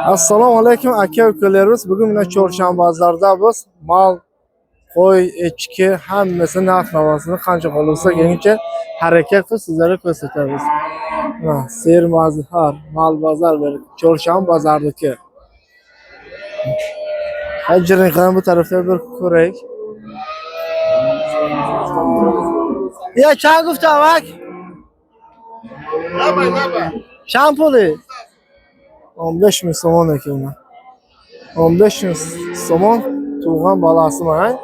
Assalomu alaykum aka ukalarimiz. Bugun mana Chorshan bozorida biz mal, qo'y, echki hammasini narx-navosini qancha qolsa kelguncha harakat qilib sizlarga ko'rsatamiz. Mana Sermazhar mal bozor bir Chorshan bozoridagi. Hajriqani bu tarafda bir ko'raylik. Ya chang gufta bak. Naba. Shampuli. 15 ming somon ekan. 15 ming somon tug'an bolasi mana.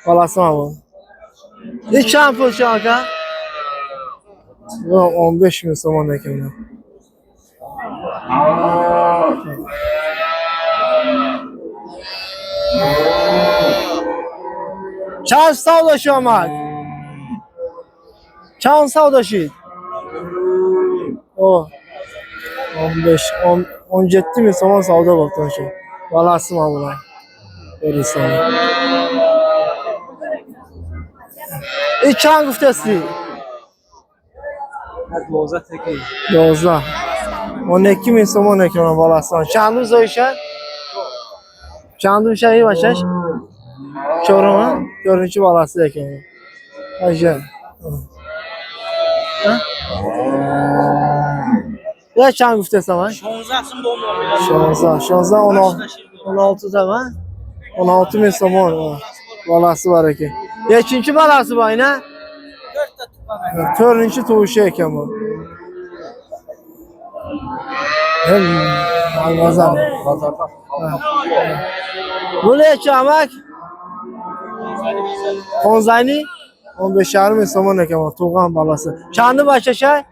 Bolasi mana bu. Necham pul shu aka? Bu 15 ming somon ekan. Çan savdo şu amak. Çan savdo şu. O 17 ming somon savdo bo'ldi shu. Bolasi mana bular. Ko'rasizlar. Çan guftasi. 12 tekin. 12 ming somon ekan bolasi. Chandu zo'ysha. Chandu shayi başaş. Çorumu görünüşü balası ekan. Aja. Ha? Ya çan guftasi ama? 16'sın bomba. 16 zaman. 16 ming somon balası var ekan. Nechinchi balasi bu ayna? 4-chi tug'ishi ekan bu. Hem bozorda. Bu necha amak? Konzayni 15,5 ming somon ekan bu tug'an balasi. Chandi bachasha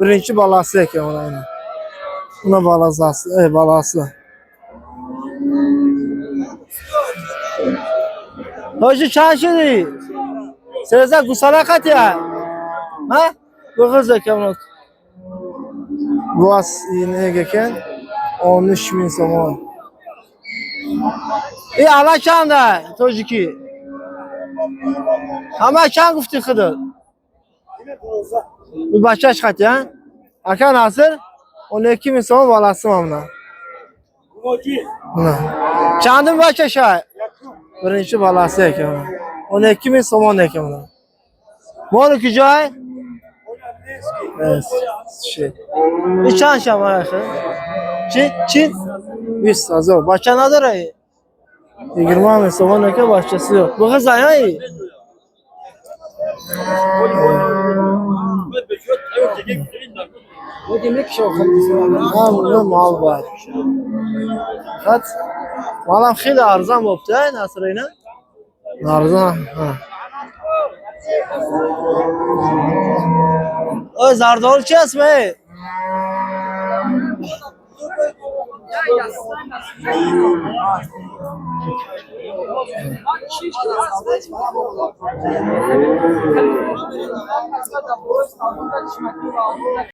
birinchi balasi ekan mana. Buna balasi. Hoji chanshidi. Seza gusala qatya. Ha? Bu qiz ekan. Bu asini ekan 13 ming somon. Ala chanda tojiki. Ama çan gufti qildi. Bu bachash qatya. Aka nasir 12 ming somon bolasi mana. Mana. Chandim bachasha. Birinchi bolasi ekan. 12 ming somon ekan mana. Mo'niki joy? Evet. Çan şama Çin. Biz hazır. Başka nedir ay? 20 ming somon ekan başkası yok. Bu kız ay. Bu demek ki o ha bu mal var. Kat. Malam xeyli arzon bo'pti, Nasrina. Arzon. Ha. O zardolchi asmi?